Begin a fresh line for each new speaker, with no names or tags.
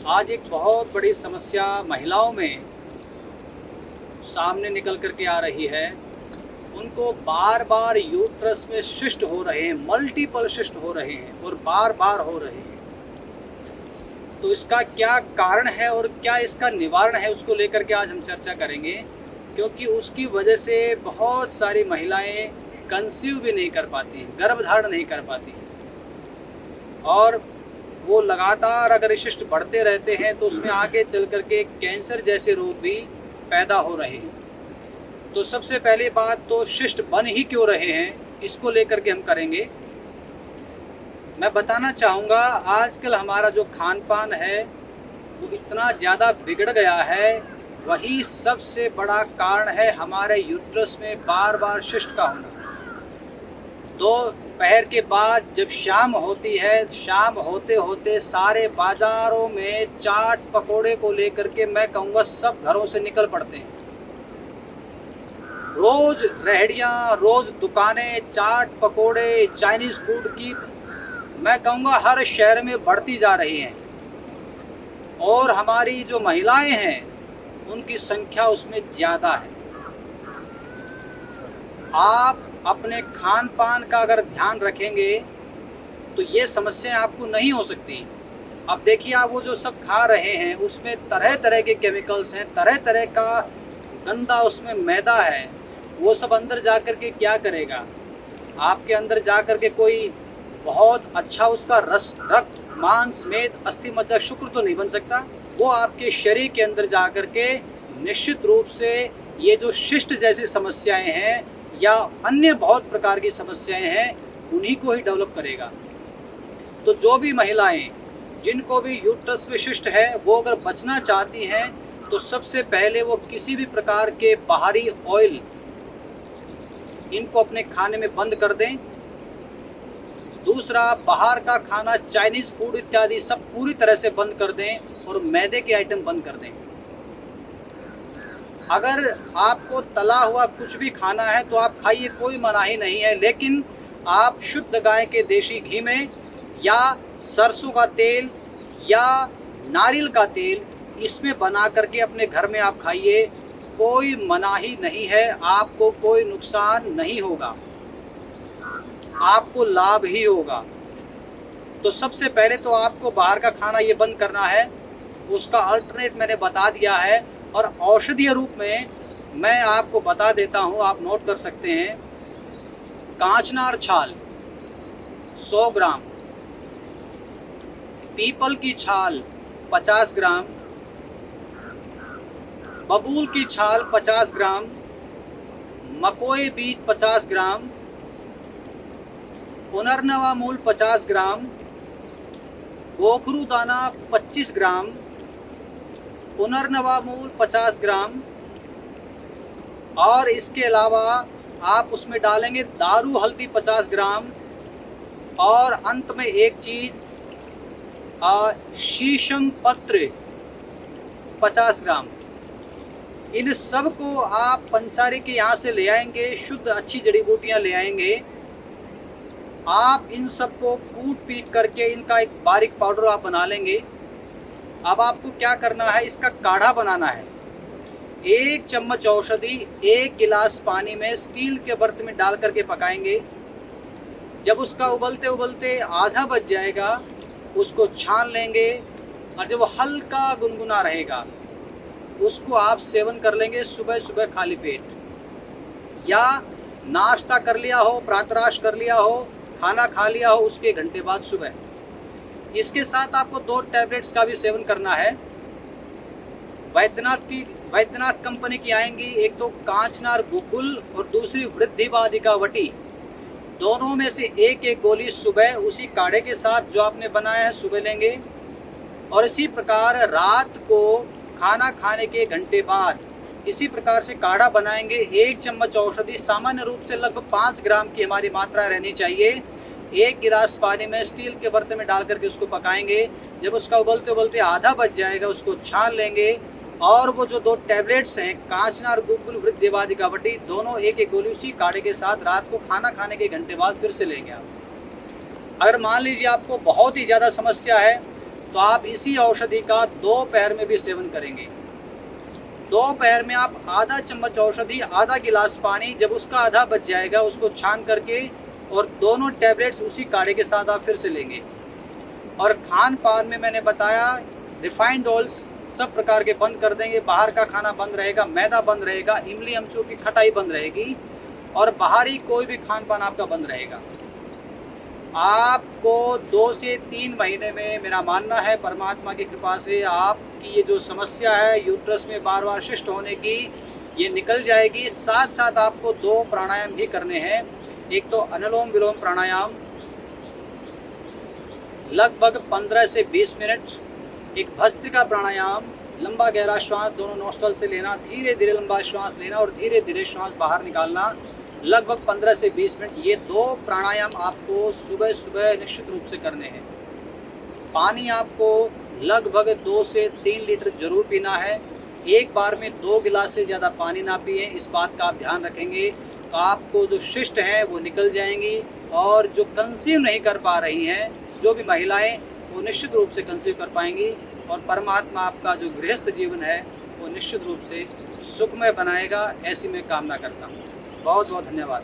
आज एक बहुत बड़ी समस्या महिलाओं में सामने निकल कर के आ रही है। उनको बार-बार यूट्रस में सिस्ट हो रहे हैं, मल्टीपल सिस्ट हो रहे हैं और बार-बार हो रहे हैं। तो इसका क्या कारण है और क्या इसका निवारण है, उसको लेकर के आज हम चर्चा करेंगे। क्योंकि उसकी वजह से बहुत सारी महिलाएं कंसीव भी नहीं कर पाती हैं, गर्भधारण नहीं कर पाती हैं। और वो लगातार अगर शिस्ट बढ़ते रहते हैं तो उसमें आगे चल कर के कैंसर जैसे रोग भी पैदा हो रहे हैं। तो सबसे पहली बात तो शिस्ट बन ही क्यों रहे हैं, इसको लेकर के हम करेंगे। मैं बताना चाहूँगा आजकल हमारा जो खान पान है वो इतना ज़्यादा बिगड़ गया है, वही सबसे बड़ा कारण है हमारे यूट्रस में बार बार शिस्ट का होना। दोपहर के बाद जब शाम होती है, शाम होते होते सारे बाज़ारों में चाट पकोड़े को लेकर के मैं कहूँगा सब घरों से निकल पड़ते हैं। रोज़ रेहड़ियाँ, रोज़ दुकानें चाट पकोड़े चाइनीज़ फूड की मैं कहूँगा हर शहर में बढ़ती जा रही हैं। और हमारी जो महिलाएं हैं उनकी संख्या उसमें ज़्यादा है। आप अपने खान पान का अगर ध्यान रखेंगे तो ये समस्याएं आपको नहीं हो सकती। अब देखिए आप वो जो सब खा रहे हैं उसमें तरह तरह के केमिकल्स हैं, तरह तरह का गंदा उसमें मैदा है। वो सब अंदर जा कर के क्या करेगा, आपके अंदर जा कर के कोई बहुत अच्छा उसका रस रक्त मांस मेद अस्थि मज्जा शुक्र तो नहीं बन सकता। वो आपके शरीर के अंदर जा कर के निश्चित रूप से ये जो शिस्ट जैसी समस्याएं हैं या अन्य बहुत प्रकार की समस्याएं हैं उन्हीं को ही डेवलप करेगा। तो जो भी महिलाएं जिनको भी यूट्रस में शिस्ट है वो अगर बचना चाहती हैं तो सबसे पहले वो किसी भी प्रकार के बाहरी ऑयल इनको अपने खाने में बंद कर दें। दूसरा, बाहर का खाना चाइनीज़ फूड इत्यादि सब पूरी तरह से बंद कर दें और मैदे के आइटम बंद कर दें। अगर आपको तला हुआ कुछ भी खाना है तो आप खाइए, कोई मनाही नहीं है, लेकिन आप शुद्ध गाय के देसी घी में या सरसों का तेल या नारियल का तेल इसमें बना करके अपने घर में आप खाइए। कोई मनाही नहीं है, आपको कोई नुकसान नहीं होगा, आपको लाभ ही होगा। तो सबसे पहले तो आपको बाहर का खाना ये बंद करना है। उसका अल्टरनेट मैंने बता दिया है और औषधीय रूप में मैं आपको बता देता हूँ, आप नोट कर सकते हैं। कांचनार छाल 100 ग्राम, पीपल की छाल 50 ग्राम, बबूल की छाल 50 ग्राम, मकोई बीज 50 ग्राम, पुनर्नवा मूल 50 ग्राम, गोखरू दाना 25 ग्राम, पुनर्नवा मूल 50 ग्राम और इसके अलावा आप उसमें डालेंगे दारू हल्दी 50 ग्राम और अंत में एक चीज़ शीशम पत्र 50 ग्राम। इन सब को आप पंसारी के यहाँ से ले आएंगे, शुद्ध अच्छी जड़ी बूटियाँ ले आएंगे। आप इन सब को कूट पीट करके इनका एक बारीक पाउडर आप बना लेंगे। अब आपको क्या करना है, इसका काढ़ा बनाना है। 1 चम्मच औषधि 1 गिलास पानी में स्टील के बर्तन में डाल करके पकाएंगे। जब उसका उबलते उबलते आधा बज जाएगा उसको छान लेंगे और जब वो हल्का गुनगुना रहेगा उसको आप सेवन कर लेंगे सुबह सुबह खाली पेट, या नाश्ता कर लिया हो, प्रातराश कर लिया हो, खाना खा लिया हो उसके 1 घंटे बाद सुबह। इसके साथ आपको 2 टैबलेट्स का भी सेवन करना है। वैद्यनाथ कंपनी की आएंगी, एक तो कांचनार गुग्गुल और दूसरी वृद्धिवादिका वटी। दोनों में से एक एक गोली सुबह उसी काढ़े के साथ जो आपने बनाया है सुबह लेंगे और इसी प्रकार रात को खाना खाने के 1 घंटे बाद इसी प्रकार से काढ़ा बनाएंगे। 1 चम्मच औषधि, सामान्य रूप से लगभग 5 ग्राम की हमारी मात्रा रहनी चाहिए। 1 गिलास पानी में स्टील के बर्तन में डाल करके उसको पकाएंगे। जब उसका उबलते उबलते आधा बज जाएगा उसको छान लेंगे और वो जो 2 टैबलेट्स हैं कांचनार गुग्गुल वृद्धिवादिका वटी, दोनों एक एक गोली उसी काढ़े के साथ रात को खाना खाने के 1 घंटे बाद फिर से लेंगे आप। अगर मान लीजिए आपको बहुत ही ज़्यादा समस्या है तो आप इसी औषधि का दोपहर में भी सेवन करेंगे। दोपहर में आप आधा चम्मच औषधि, आधा गिलास पानी, जब उसका आधा बच जाएगा उसको छान करके और दोनों टैबलेट्स उसी काढ़े के साथ आप फिर से लेंगे। और खान पान में मैंने बताया रिफाइंड ऑयल्स सब प्रकार के बंद कर देंगे, बाहर का खाना बंद रहेगा, मैदा बंद रहेगा, इमली अमचूर की खटाई बंद रहेगी और बाहरी कोई भी खान पान आपका बंद रहेगा। आपको 2 से 3 महीने में, मेरा मानना है परमात्मा की कृपा से, आपकी ये जो समस्या है यूट्रस में बार बार शिष्ट होने की, ये निकल जाएगी। साथ साथ आपको 2 प्राणायाम भी करने हैं। एक तो अनुलोम विलोम प्राणायाम लगभग 15 से 20 मिनट, एक भस्त्रिका प्राणायाम, लंबा गहरा श्वास दोनों नोस्ट्रल से लेना, धीरे धीरे लंबा श्वास लेना और धीरे धीरे श्वास बाहर निकालना, लगभग 15 से 20 मिनट। ये 2 प्राणायाम आपको सुबह सुबह निश्चित रूप से करने हैं। पानी आपको लगभग 2 से 3 लीटर जरूर पीना है। एक बार में 2 गिलास से ज़्यादा पानी ना पिए, इस बात का आप ध्यान रखेंगे तो आपको जो शिष्ट हैं वो निकल जाएंगी। और जो कंसीव नहीं कर पा रही हैं, जो भी महिलाएं, वो निश्चित रूप से कंसीव कर पाएंगी और परमात्मा आपका जो गृहस्थ जीवन है वो निश्चित रूप से सुखमय बनाएगा, ऐसी मैं कामना करता हूँ। बहुत बहुत धन्यवाद।